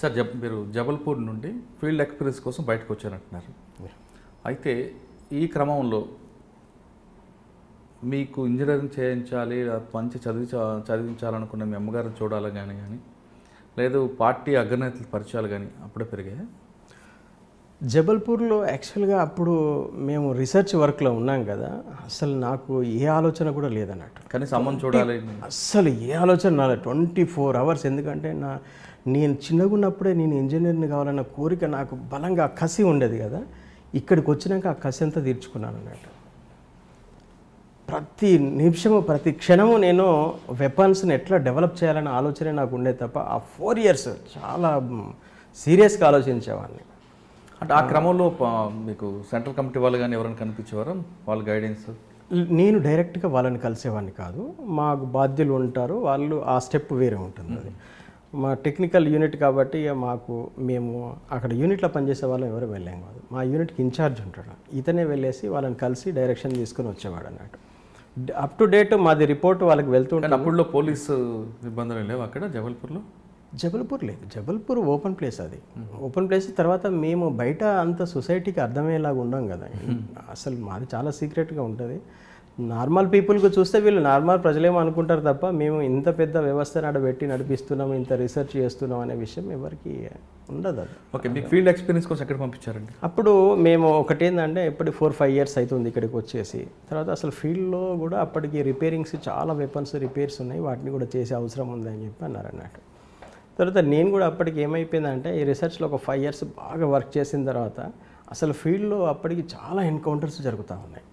Sir మీరు జబల్పూర్ నుండి field experience కోసం బయటకు వచ్చారంటున్నారు. అయితే ఈ క్రమంలో మీకు ఇంజనీరింగ్ చేయించాలి, మంచి చదివించాలనుకున్న మీ అమ్మగారిని చూడాలి కానీ లేదు పార్టీ అగ్రనేతల పరిచయాలు కానీ అప్పుడే పెరిగాయి? జబల్పూర్లో యాక్చువల్గా అప్పుడు మేము రీసెర్చ్ వర్క్లో ఉన్నాం కదా, అసలు నాకు ఏ ఆలోచన కూడా లేదన్నట్టు. కానీ సంబంధం చూడాలి అస్సలు ఏ ఆలోచన నాది 24 hours. ఎందుకంటే నేను చిన్నగా ఉన్నప్పుడే నేను ఇంజనీర్ని కావాలన్న కోరిక నాకు బలంగా కసి ఉండేది కదా. ఇక్కడికి వచ్చినాక ఆ కసి అంతా తీర్చుకున్నాను అన్నట్టు. ప్రతి నిమిషము ప్రతి క్షణము నేను వెపన్స్ని ఎట్లా డెవలప్ చేయాలన్న ఆలోచనే నాకు ఉండేది తప్ప ఆ 4 years చాలా సీరియస్గా ఆలోచించేవాడిని. అంటే ఆ క్రమంలో మీకు సెంట్రల్ కమిటీ వాళ్ళు కానీ ఎవరైనా కనిపించేవారు? వాళ్ళ గైడెన్స్? నేను డైరెక్ట్గా వాళ్ళని కలిసేవాడిని కాదు, మాకు బాధ్యులు ఉంటారు, వాళ్ళు ఆ స్టెప్ వేరే ఉంటుంది. అది మా టెక్నికల్ యూనిట్ కాబట్టి మేము అక్కడ యూనిట్లో పనిచేసే వాళ్ళం ఎవరు వెళ్ళాం కాదు. మా యూనిట్కి ఇన్ఛార్జ్ ఉంటాడు, ఇతనే వెళ్ళేసి వాళ్ళని కలిసి డైరెక్షన్ తీసుకుని వచ్చేవాడు అన్నట్టు. అప్ టు డేట్ మాది రిపోర్ట్ వాళ్ళకి వెళ్తుంటే. అప్పుడులో పోలీసు ఇబ్బందులు లేవు అక్కడ జబల్పూర్లో? జబల్పూర్ లేదు, జబల్పూర్ ఓపెన్ ప్లేస్. అది ఓపెన్ ప్లేస్. తర్వాత మేము బయట అంత సొసైటీకి అర్థమయ్యేలాగా ఉండం కదా, అసలు మాది చాలా సీక్రెట్గా ఉంటుంది. నార్మల్ పీపుల్కి చూస్తే వీళ్ళు నార్మల్ ప్రజలేమో అనుకుంటారు తప్ప మేము ఇంత పెద్ద వ్యవస్థ నడబెట్టి నడిపిస్తున్నాం, ఇంత రీసెర్చ్ చేస్తున్నాం అనే విషయం ఎవరికి ఉండదు. అది ఓకే. మీకు ఫీల్డ్ ఎక్స్పీరియన్స్ కోసం ఎక్కడ పంపించారండి? అప్పుడు మేము ఒకటి ఏంటంటే ఇప్పటికి 4-5 years అవుతుంది ఇక్కడికి వచ్చేసి. తర్వాత అసలు ఫీల్డ్లో కూడా అప్పటికి రిపేరింగ్స్ చాలా వెపన్స్ రిపేర్స్ ఉన్నాయి, వాటిని కూడా చేసే అవసరం ఉందని చెప్పి అన్నారు అన్నట్టు. తర్వాత నేను కూడా అప్పటికి ఏమైపోయిందంటే ఈ రీసెర్చ్లో ఒక 5 years బాగా వర్క్ చేసిన తర్వాత అసలు ఫీల్డ్లో అప్పటికి చాలా ఎన్కౌంటర్స్ జరుగుతూ ఉన్నాయి.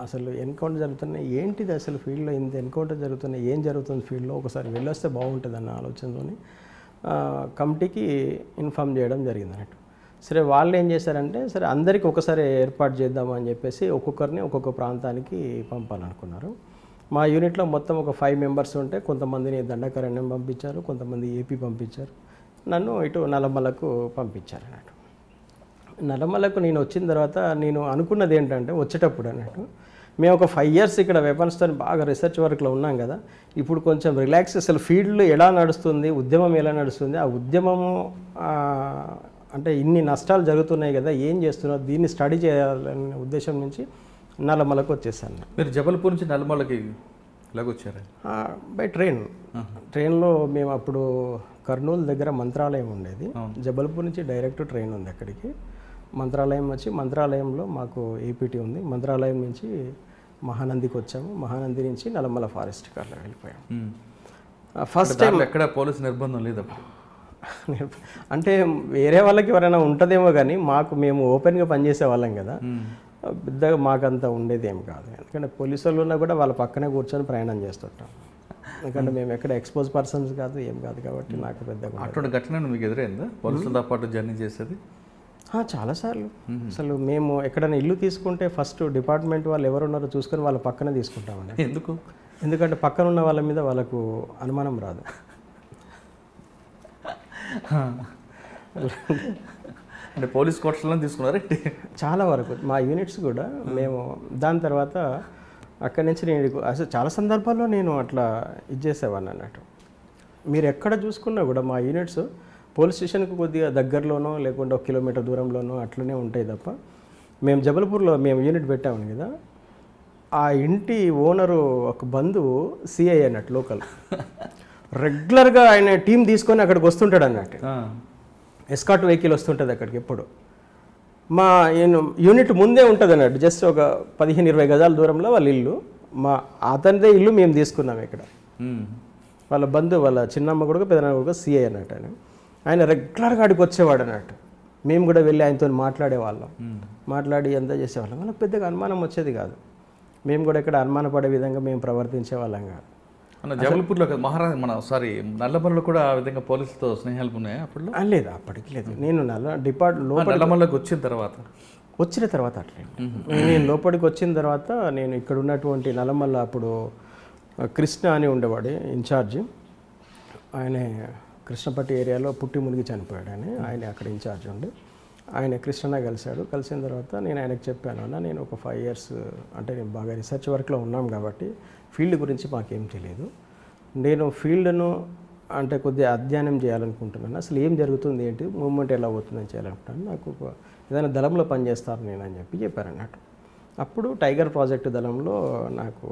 అసలు ఎన్కౌంటర్ జరుగుతున్నాయి, ఏంటిది అసలు ఫీల్డ్లో ఇంత ఎన్కౌంటర్ జరుగుతున్నాయి, ఏం జరుగుతుంది ఫీల్డ్లో, ఒకసారి వెళ్ళొస్తే బాగుంటుంది అన్న ఆలోచనతోని కమిటీకి ఇన్ఫామ్ చేయడం జరిగింది అన్నట్టు. సరే వాళ్ళు ఏం చేశారంటే సరే అందరికీ ఒకసారి ఏర్పాటు చేద్దామని చెప్పేసి ఒక్కొక్కరిని ఒక్కొక్క ప్రాంతానికి పంపాలనుకున్నారు. మా యూనిట్లో మొత్తం ఒక 5 members ఉంటే కొంతమందిని దండకారణ్యం పంపించారు, కొంతమంది ఏపీ పంపించారు, నన్ను ఇటు నల్లమలకు పంపించారు అన్నట్టు. నల్లమలకు నేను వచ్చిన తర్వాత నేను అనుకున్నది ఏంటంటే వచ్చేటప్పుడు అన్నట్టు మేము ఒక 5 years ఇక్కడ వెపన్స్తో బాగా రీసెర్చ్ వర్క్లో ఉన్నాం కదా, ఇప్పుడు కొంచెం రిలాక్స్, అసలు ఫీల్డ్లో ఎలా నడుస్తుంది, ఉద్యమం ఎలా నడుస్తుంది, ఆ ఉద్యమము అంటే ఇన్ని నష్టాలు జరుగుతున్నాయి కదా, ఏం చేస్తున్నారు, దీన్ని స్టడీ చేయాలనే ఉద్దేశం నుంచి నల్లమలకు వచ్చేసాను. మీరు జబల్పూర్ నుంచి నల్లమలకి ఎలాగొచ్చారు? బై ట్రైన్లో మేము అప్పుడు కర్నూలు దగ్గర మంత్రాలయం ఉండేది, జబల్పూర్ నుంచి డైరెక్ట్ ట్రైన్ ఉంది అక్కడికి. మంత్రాలయం వచ్చి మంత్రాలయంలో మాకు ఏపీటీ ఉంది, మంత్రాలయం నుంచి మహానందికి వచ్చాము, మహానంది నుంచి నల్లమల ఫారెస్ట్ కార్లో వెళ్ళిపోయాము. ఫస్ట్ టైం ఎక్కడ పోలీసు నిర్బంధం లేదు అంటే వేరే వాళ్ళకి ఎవరైనా ఉంటుందేమో కానీ మేము ఓపెన్గా పనిచేసే వాళ్ళం కదా, పెద్దగా మాకంతా ఉండేది ఏం కాదు. ఎందుకంటే పోలీసు వాళ్ళు ఉన్నా కూడా వాళ్ళ పక్కనే కూర్చొని ప్రయాణం చేస్తుంటాం, ఎందుకంటే మేము ఎక్కడ ఎక్స్పోజ్ పర్సన్స్ కాదు ఏం కాదు కాబట్టి నాకు పెద్దగా. అటువంటి ఘటన మీకు ఎదురైందా పోలీసులతో పాటు జర్నీ చేసేది? చాలాసార్లు. అసలు మేము ఎక్కడైనా ఇల్లు తీసుకుంటే ఫస్ట్ డిపార్ట్మెంట్ వాళ్ళు ఎవరున్నారో చూసుకొని వాళ్ళ పక్కనే తీసుకుంటామండి. ఎందుకంటే పక్కన ఉన్న వాళ్ళ మీద వాళ్ళకు అనుమానం రాదు. అంటే పోలీస్ కోర్ట్స్లో తీసుకున్నారు చాలా వరకు మా యూనిట్స్ కూడా. మేము దాని తర్వాత అక్కడి నుంచి నేను అసలు చాలా సందర్భాల్లో నేను అట్లా చేసేవాడిని అన్నట్టు. మీరు ఎక్కడ చూసుకున్నా కూడా మా యూనిట్స్ పోలీస్ స్టేషన్కి కొద్దిగా దగ్గరలోనో లేకుంటే 1 kilometer దూరంలోనో అట్లనే ఉంటాయి తప్ప. మేము జబల్పూర్లో మేము యూనిట్ పెట్టాము కదా, ఆ ఇంటి ఓనరు ఒక బంధువు సిఐ అన్నట్టు లోకల్, రెగ్యులర్గా ఆయన టీం తీసుకొని అక్కడికి వస్తుంటాడు అన్నట్టు. ఎస్కాట్ వెహికల్ వస్తుంటుంది అక్కడికి ఎప్పుడు. మా యూనిట్ ముందే ఉంటుంది అన్నట్టు, జస్ట్ ఒక 15-20 గజాల దూరంలో వాళ్ళ ఇల్లు. అతనిదే ఇల్లు మేము తీసుకున్నాము ఇక్కడ. వాళ్ళ బంధువు వాళ్ళ చిన్నమ్మ కొడుకు పెద్దమ్మ కొడుకు సిఐ అన్నట్టు. ఆయన రెగ్యులర్గా అడిగి వచ్చేవాడు అన్నట్టు. మేము కూడా వెళ్ళి ఆయనతో మాట్లాడేవాళ్ళం, మాట్లాడి అంతా చేసేవాళ్ళం. వాళ్ళకి పెద్దగా అనుమానం వచ్చేది కాదు, మేము కూడా ఇక్కడ అనుమానపడే విధంగా మేము ప్రవర్తించే వాళ్ళం కాదు. జబల్పూర్లో నల్లమలలో కూడా ఆ విధంగా పోలీసులతో స్నేహాలు ఉన్నాయా అప్పుడు? లేదు, అప్పటికి లేదు. నేను నల్లమలకి వచ్చిన తర్వాత అట్లే నేను లోపలికి వచ్చిన తర్వాత నేను ఇక్కడ ఉన్నటువంటి నల్లమల్ల అప్పుడు కృష్ణ అని ఉండేవాడు ఇన్ఛార్జ్. ఆయన కృష్ణపట్టి ఏరియాలో పుట్టి మునిగి చనిపోయాడు ఆయన అక్కడ ఇన్ఛార్జ్ ఉండి. ఆయన కృష్ణన్న కలిశాడు. కలిసిన తర్వాత నేను ఆయనకు చెప్పాను, అన్న నేను ఒక 5 years అంటే నేను బాగా రీసెర్చ్ వర్క్లో ఉన్నాం కాబట్టి ఫీల్డ్ గురించి మాకేం తెలియదు, నేను ఫీల్డ్ను అంటే కొద్దిగా అధ్యయనం చేయాలనుకుంటున్నాను, అసలు ఏం జరుగుతుంది ఏంటి మూవ్మెంట్ ఎలా అవుతుందని చేయాలనుకుంటున్నాను, నాకు ఏదైనా దళంలో పనిచేస్తాను నేను అని చెప్పారు అన్నట్టు. అప్పుడు టైగర్ ప్రాజెక్టు దళంలో నాకు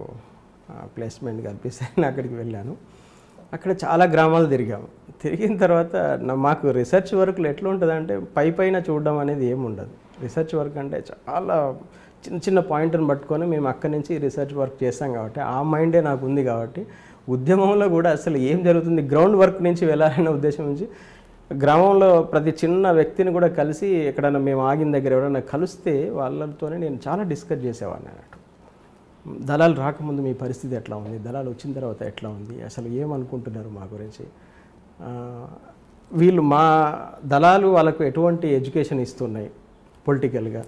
ప్లేస్మెంట్ కల్పిస్తే నేను అక్కడికి వెళ్ళాను. అక్కడ చాలా గ్రామాలు తిరిగాము. తిరిగిన తర్వాత మాకు రీసెర్చ్ వర్క్లు ఎట్లా ఉంటుందంటే పైన చూడడం అనేది ఏముండదు. రీసెర్చ్ వర్క్ అంటే చాలా చిన్న చిన్న పాయింట్ని పట్టుకొని మేము అక్కడి నుంచి రీసెర్చ్ వర్క్ చేస్తాం కాబట్టి ఆ మైండే నాకు ఉంది కాబట్టి ఉద్యమంలో కూడా అసలు ఏం జరుగుతుంది గ్రౌండ్ వర్క్ నుంచి వెళ్ళాలనే ఉద్దేశం నుంచి గ్రామంలో ప్రతి చిన్న వ్యక్తిని కూడా కలిసి ఎక్కడైనా మేము ఆగిన దగ్గర ఎవరైనా కలిస్తే వాళ్ళతోనే నేను చాలా డిస్కస్ చేసేవాడిని అన్నట్టు. దళాలు రాకముందు మీ పరిస్థితి ఎట్లా ఉంది, దళాలు వచ్చిన తర్వాత ఎట్లా ఉంది, అసలు ఏమనుకుంటున్నారు మా గురించి, వీళ్ళు మా దళాలు వాళ్ళకు ఎటువంటి ఎడ్యుకేషన్ ఇస్తున్నాయి పొలిటికల్గా,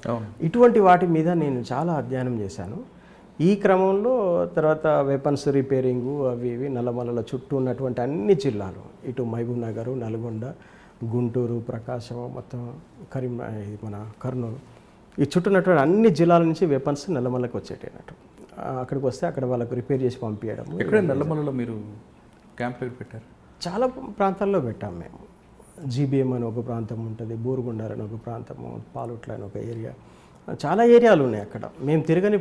ఇటువంటి వాటి మీద నేను చాలా అధ్యయనం చేశాను. ఈ క్రమంలో తర్వాత వెపన్స్ రిపేరింగు అవి ఇవి నల్లమలలో చుట్టూ ఉన్నటువంటి అన్ని జిల్లాలు, ఇటు మహబూబ్ నగర్, నల్గొండ, గుంటూరు, ప్రకాశం, మొత్తం మన కర్నూలు, ఈ చుట్టూ ఉన్నటువంటి అన్ని జిల్లాల నుంచి వెపన్స్ నల్లమలకు వచ్చేటి అన్నట్టు. అక్కడికి వస్తే అక్కడ వాళ్ళకు రిపేర్ చేసి పంపించడం. ఎక్కడ నల్లమలలో మీరు క్యాంప్ పెట్టారు? చాలా ప్రాంతాల్లో పెట్టాం మేము. జీబీఎం అని ఒక ప్రాంతం ఉంటుంది, బూరుగుండార్ అని ఒక ప్రాంతము, పాలుట్ల అని ఒక ఏరియా, చాలా ఏరియాలు ఉన్నాయి అక్కడ. మేము తిరగని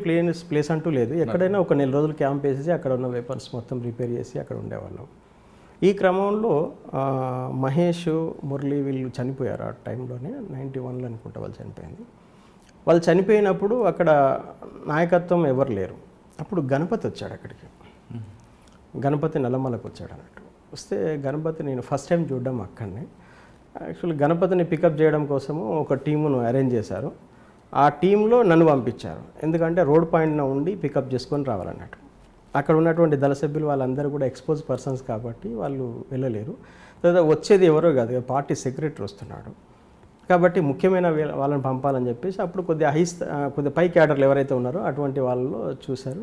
ప్లేస్ అంటూ లేదు. ఎక్కడైనా ఒక 4 రోజులు క్యాంప్ వేసేసి అక్కడ ఉన్న వెపన్స్ మొత్తం రిపేర్ చేసి అక్కడ ఉండేవాళ్ళం. ఈ క్రమంలో మహేష్, మురళి వీళ్ళు చనిపోయారు. ఆ టైంలోనే 91లో అనుకుంటా వాళ్ళు చనిపోయింది. వాళ్ళు చనిపోయినప్పుడు అక్కడ నాయకత్వం ఎవరు లేరు. అప్పుడు గణపతి వచ్చాడు అక్కడికి. గణపతి నల్లమలకు వచ్చాడు అన్నట్టు. వస్తే గణపతి నేను ఫస్ట్ టైం చూడడం అక్కడనే. యాక్చువల్లీ గణపతిని పికప్ చేయడం కోసము ఒక టీమును అరేంజ్ చేశారు. ఆ టీంలో నన్ను పంపించారు. ఎందుకంటే రోడ్ పాయింట్న ఉండి పికప్ చేసుకొని రావాలన్నట్టు. అక్కడ ఉన్నటువంటి దళ సభ్యులు వాళ్ళందరూ కూడా ఎక్స్పోజ్ పర్సన్స్ కాబట్టి వాళ్ళు వెళ్ళలేరు. తర్వాత వచ్చేది ఎవరో కాదు, పార్టీ సెక్రటరీ వస్తున్నాడు కాబట్టి ముఖ్యమైన వాళ్ళని పంపాలని చెప్పేసి అప్పుడు కొద్దిగా పై క్యాడర్లు ఎవరైతే ఉన్నారో అటువంటి వాళ్ళలో చూశారు.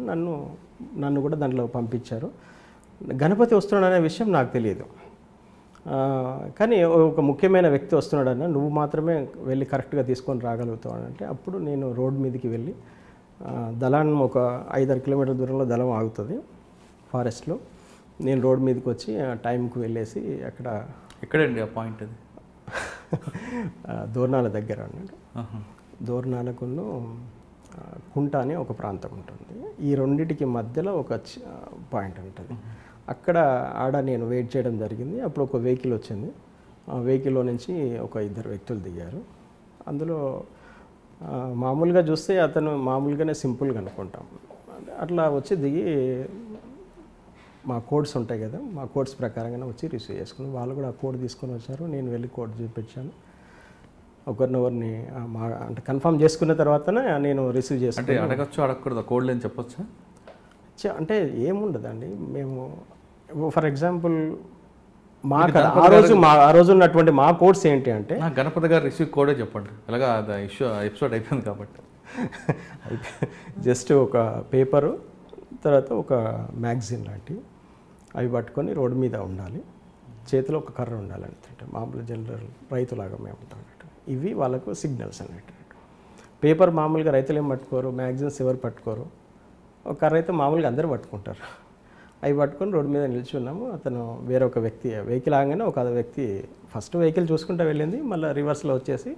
నన్ను కూడా దాంట్లో పంపించారు. గణపతి వస్తున్నాడనే విషయం నాకు తెలియదు, కానీ ఒక ముఖ్యమైన వ్యక్తి వస్తున్నాడన్న, నువ్వు మాత్రమే వెళ్ళి కరెక్ట్గా తీసుకొని రాగలుగుతావు అంటే అప్పుడు నేను రోడ్ మీదకి వెళ్ళి దళాన్ని ఒక 5-6 కిలోమీటర్ల దూరంలో దళం ఆగుతుంది ఫారెస్ట్లో. నేను రోడ్ మీదకి వచ్చి టైంకి వెళ్ళేసి అక్కడ ఎక్కడండి ఆ పాయింట్? అది దోర్నాల దగ్గర అన్నాడు. దోర్నాలకును కుంట అని ఒక ప్రాంతం ఉంటుంది. ఈ రెండింటికి మధ్యలో ఒక పాయింట్ ఉంటుంది. అక్కడ నేను వెయిట్ చేయడం జరిగింది. అప్పుడు ఒక వెహికల్ వచ్చింది. ఆ వెహికల్లో నుంచి ఒక 2 వ్యక్తులు దిగారు. అందులో మామూలుగా చూస్తే అతను మామూలుగానే సింపుల్గా అనుకుంటాం. అట్లా వచ్చి దిగి మా కోడ్స్ ఉంటాయి కదా, మా కోడ్స్ ప్రకారంగానే వచ్చి రిసీవ్ చేసుకుని వాళ్ళు కూడా ఆ కోడ్ తీసుకొని వచ్చారు. నేను వెళ్ళి కోడ్ చూపించాను. ఒకరినొకరిని అంటే కన్ఫర్మ్ చేసుకున్న తర్వాతనే నేను రిసీవ్ చేసుకుని. అంటే అడగచ్చు అడగకూడదు కోడ్ లేని చెప్పొచ్చా? అంటే ఏముండదండి. మేము ఫర్ ఎగ్జాంపుల్ ఆ రోజు ఉన్నటువంటి మా కోడ్స్ ఏంటి అంటే, గణపతి గారు రిసీవ్ కోడే చెప్పండి. అలాగా ఎపిసోడ్ అయిపోయింది కాబట్టి జస్ట్ ఒక పేపరు, తర్వాత ఒక మ్యాగజైన్ లాంటివి అవి పట్టుకొని రోడ్డు మీద ఉండాలి. చేతిలో ఒక కర్ర ఉండాలి అంటే మామూలు జనరల్ రైతులాగా మేము ఉంటాం అన్నట్టు. ఇవి వాళ్ళకు సిగ్నల్స్ అన్నట్టు. పేపర్ మామూలుగా రైతులు ఏం పట్టుకోరు, మ్యాగజైన్స్ ఎవరు పట్టుకోరు. ఒక కర్ర అయితే మామూలుగా అందరూ పట్టుకుంటారు. అవి పట్టుకొని రోడ్డు మీద నిల్చున్నాము. అతను వేరొక వ్యక్తి వెహికల్ ఆగానే ఒక వ్యక్తి ఫస్ట్ వెహికల్ చూసుకుంటూ వెళ్ళింది, మళ్ళీ రివర్స్లో వచ్చేసి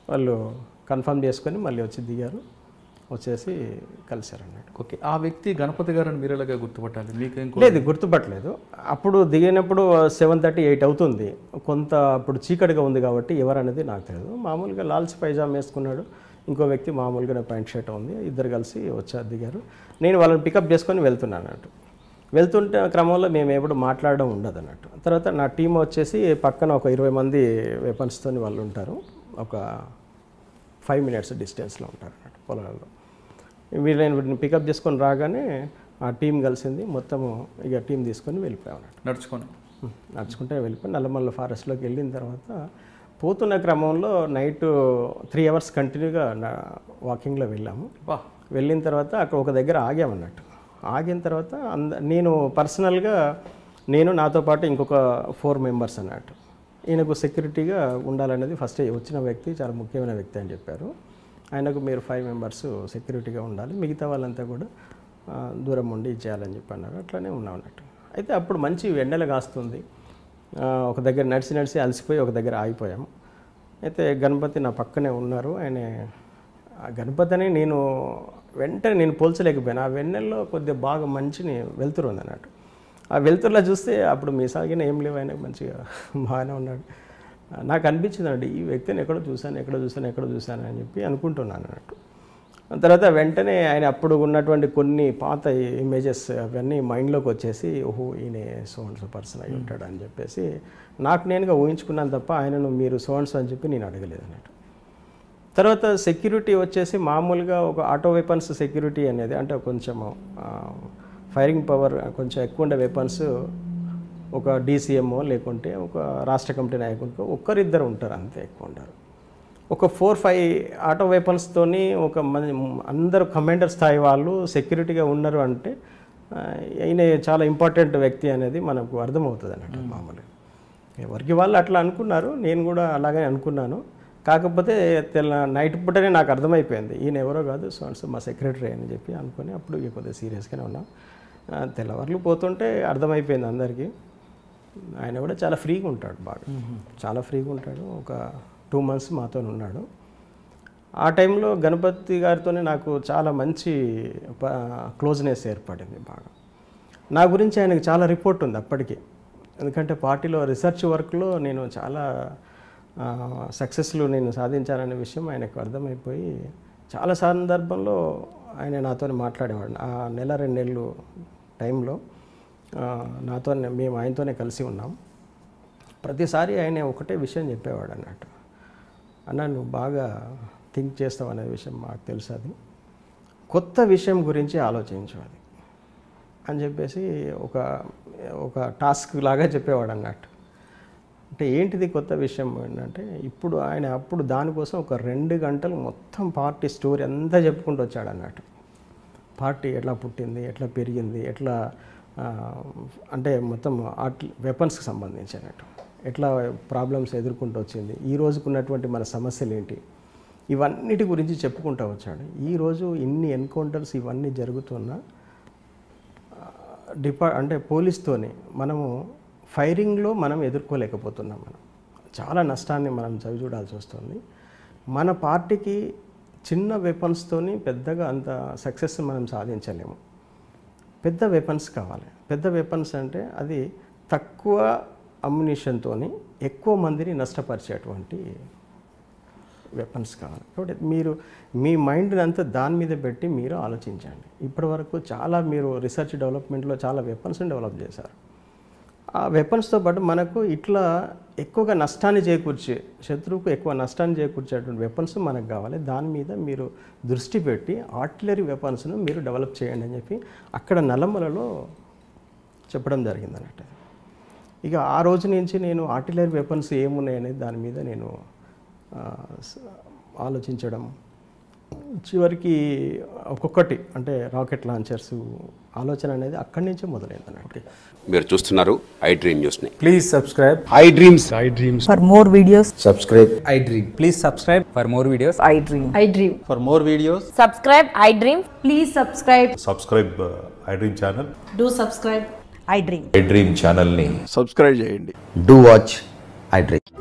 వాళ్ళు కన్ఫర్మ్ చేసుకొని మళ్ళీ వచ్చి దిగారు, వచ్చేసి కలిశారు అన్నట్టు. ఓకే, ఆ వ్యక్తి గణపతి గారు అని మీరు ఎలాగా గుర్తుపట్టాలి? మీకేం లేదు, గుర్తుపట్టలేదు. అప్పుడు దిగినప్పుడు 7:30, 8 అవుతుంది. కొంత అప్పుడు చీకటిగా ఉంది కాబట్టి ఎవరనేది నాకు తెలియదు. మామూలుగా లాల్చి పైజామా వేసుకున్నాడు, ఇంకో వ్యక్తి మామూలుగా ప్యాంట్ షర్ట్ ఉంది. ఇద్దరు కలిసి వచ్చారు, దిగారు. నేను వాళ్ళని పికప్ చేసుకొని వెళ్తున్నాను అన్నట్టు. వెళ్తుంటే క్రమంలో మేము ఎప్పుడు మాట్లాడడం ఉండదు అన్నట్టు. తర్వాత నా టీం వచ్చేసి పక్కన ఒక 20 మంది వెపన్స్తో వాళ్ళు ఉంటారు. ఒక 5 minutes డిస్టెన్స్లో ఉంటారు అన్నట్టు పొలాల్లో. వీళ్ళని పికప్ చేసుకొని రాగానే ఆ టీం కలిసింది. మొత్తము ఇక టీం తీసుకొని వెళ్ళిపోయాం అన్నట్టు. నడుచుకుంటే వెళ్ళిపోయి నల్లమల్ల ఫారెస్ట్లోకి వెళ్ళిన తర్వాత పోతున్న క్రమంలో నైట్ 3 hours కంటిన్యూగా వాకింగ్లో వెళ్ళాము. వెళ్ళిన తర్వాత అక్కడ ఒక దగ్గర ఆగామన్నట్టు. ఆగిన తర్వాత నేను పర్సనల్గా నాతో పాటు ఇంకొక 4 members అన్నట్టు ఈయనకు సెక్యూరిటీగా ఉండాలనేది ఫస్ట్ వచ్చిన వ్యక్తి చాలా ముఖ్యమైన వ్యక్తి అని చెప్పారు. ఆయనకు మీరు 5 మెంబర్స్ సెక్యూరిటీగా ఉండాలి, మిగతా వాళ్ళంతా కూడా దూరం ఉండి ఇచ్చేయాలని చెప్పి అన్నారు. అట్లనే ఉన్నాం అన్నట్టు. అయితే అప్పుడు మంచి వెన్నెల కాస్తుంది, ఒక దగ్గర నడిచి అలసిపోయి ఒక దగ్గర ఆగిపోయాము. అయితే గణపతి నా పక్కనే ఉన్నారు. ఆయన ఆ గణపతిని వెంటనే నేను పోల్చలేకపోయాను. ఆ వెన్నెల్లో కొద్దిగా బాగా మంచిని వెలుతురు ఉంది అన్నట్టు. ఆ వెలుతురులో చూస్తే అప్పుడు మీసాగిన ఏం లేవు, ఆయన మంచిగా బాగానే ఉన్నాడు. నాకు అనిపించిందండి, ఈ వ్యక్తిని ఎక్కడో చూశాను అని చెప్పి అనుకుంటున్నాను అన్నట్టు. తర్వాత వెంటనే ఆయన అప్పుడు ఉన్నటువంటి కొన్ని పాత ఇమేజెస్ అవన్నీ మైండ్లోకి వచ్చేసి, ఓహో ఈయన సోన్స్ పర్సన్ అయి ఉంటాడు అని చెప్పేసి నాకు నేనుగా ఊహించుకున్నాను తప్ప ఆయనను మీరు సోన్స్ అని చెప్పి నేను అడగలేదు అన్నట్టు. తర్వాత సెక్యూరిటీ వచ్చేసి మామూలుగా ఒక ఆటో వెపన్స్ సెక్యూరిటీ అనేది అంటే కొంచెం ఫైరింగ్ పవర్ కొంచెం ఎక్కువ ఉండే వెపన్స్ ఒక డీసీఎంఓ లేకుంటే ఒక రాష్ట్ర కమిటీ నాయకుడికి ఒక్కరిద్దరు ఉంటారు, అంతే ఎక్కువ ఉంటారు. ఒక 4-5 ఆటో వెపన్స్తోని ఒక అందరు కమాండర్ స్థాయి వాళ్ళు సెక్యూరిటీగా ఉన్నారు అంటే ఈయన చాలా ఇంపార్టెంట్ వ్యక్తి అనేది మనకు అర్థమవుతుంది అన్నట్టు. మామూలుగా ఎవరికి వాళ్ళు అట్లా అనుకున్నారు, నేను కూడా అలాగే అనుకున్నాను. కాకపోతే నైట్ పూటనే నాకు అర్థమైపోయింది ఈయన ఎవరో కాదు, సో మా సెక్రటరీ అని చెప్పి అనుకుని అప్పుడు కొద్దిగా సీరియస్గానే ఉన్నాం. తెల్లవారులు పోతుంటే అర్థమైపోయింది అందరికీ. ఆయన కూడా చాలా ఫ్రీగా ఉంటాడు, బాగా చాలా ఫ్రీగా ఉంటాడు. ఒక 2 months మాతో ఉన్నాడు. ఆ టైంలో గణపతి గారితోనే నాకు చాలా మంచి క్లోజ్నెస్ ఏర్పడింది బాగా. నా గురించి ఆయనకు చాలా రిపోర్ట్ ఉంది అప్పటికి, ఎందుకంటే పార్టీలో రీసెర్చ్ వర్క్లో నేను చాలా సక్సెస్లు నేను సాధించాలనే విషయం ఆయనకు అర్థమైపోయి చాలా సందర్భంలో ఆయన నాతో మాట్లాడేవాడు. ఆ 1-2 నెలలు టైంలో మేము ఆయనతోనే కలిసి ఉన్నాం. ప్రతిసారి ఆయన ఒకటే విషయం చెప్పేవాడు అన్నట్టు, అన్న నువ్వు బాగా థింక్ చేస్తావు అనే విషయం మాకు తెలుసు, అది కొత్త విషయం గురించి ఆలోచించు అది అని చెప్పేసి ఒక టాస్క్ లాగా చెప్పేవాడు అన్నట్టు. అంటే ఏంటిది కొత్త విషయం ఏంటంటే అప్పుడు దానికోసం ఒక 2 గంటలు మొత్తం పార్టీ స్టోరీ అంతా చెప్పుకుంటూ వచ్చాడు అన్నట్టు. పార్టీ ఎట్లా పుట్టింది, ఎట్లా పెరిగింది, ఎట్లా అంటే మొత్తం వెపన్స్కి సంబంధించి అన్నట్టు, ఎట్లా ప్రాబ్లమ్స్ ఎదుర్కొంటూ వచ్చింది, ఈ రోజుకున్నటువంటి మన సమస్యలు ఏంటి, ఇవన్నిటి గురించి చెప్పుకుంటూ వచ్చాడు. ఈరోజు ఇన్ని ఎన్కౌంటర్స్ ఇవన్నీ జరుగుతున్నా అంటే పోలీస్తోని మనము ఫైరింగ్లో మనం ఎదుర్కోలేకపోతున్నాం. మనం చాలా నష్టాన్ని మనం చవిచూడాల్సి వస్తుంది. మన పార్టీకి చిన్న వెపన్స్తోని పెద్దగా అంత సక్సెస్ మనం సాధించలేము. పెద్ద వెపన్స్ కావాలి. పెద్ద వెపన్స్ అంటే అది తక్కువ అమ్యునిషన్తో ఎక్కువ మందిని నష్టపరిచేటువంటి వెపన్స్ కావాలి. కాబట్టి మీరు మీ మైండ్ని అంతా దాని మీద పెట్టి మీరు ఆలోచించండి. ఇప్పటివరకు చాలా మీరు రీసెర్చ్ డెవలప్మెంట్లో చాలా వెపన్స్ని డెవలప్ చేశారు. ఆ వెపన్స్తో పాటు మనకు ఇట్లా ఎక్కువగా నష్టాన్ని చేకూర్చే, శత్రువుకు ఎక్కువ నష్టాన్ని చేకూర్చేటువంటి వెపన్స్ మనకు కావాలి. దాని మీద మీరు దృష్టి పెట్టి ఆర్టిలరీ వెపన్స్ను మీరు డెవలప్ చేయండి అని చెప్పి అక్కడ నల్లమలలో చెప్పడం జరిగింది అన్నట్టు. ఇక ఆ రోజు నుంచి నేను ఆర్టిలరీ వెపన్స్ ఏమున్నాయనేది దాని మీద నేను ఆలోచించడం, చివరికి ఒక్కొక్కటి అంటే రాకెట్ లాంచర్స్ ఆలోచన అనేది అక్కడి నుంచే మొదలైంది అన్నట్టు. మీరు చూస్తున్నారు ఐ డ్రీమ్ న్యూస్ని. Please subscribe I dreams. For more videos, subscribe I Dream. Please subscribe for more videos. I dream. I dream. For more videos, Subscribe, I dream. Please subscribe. Subscribe I dream channel. Do subscribe. I dream. I dream ఛానల్ని subscribe చేయండి. Do watch I dream.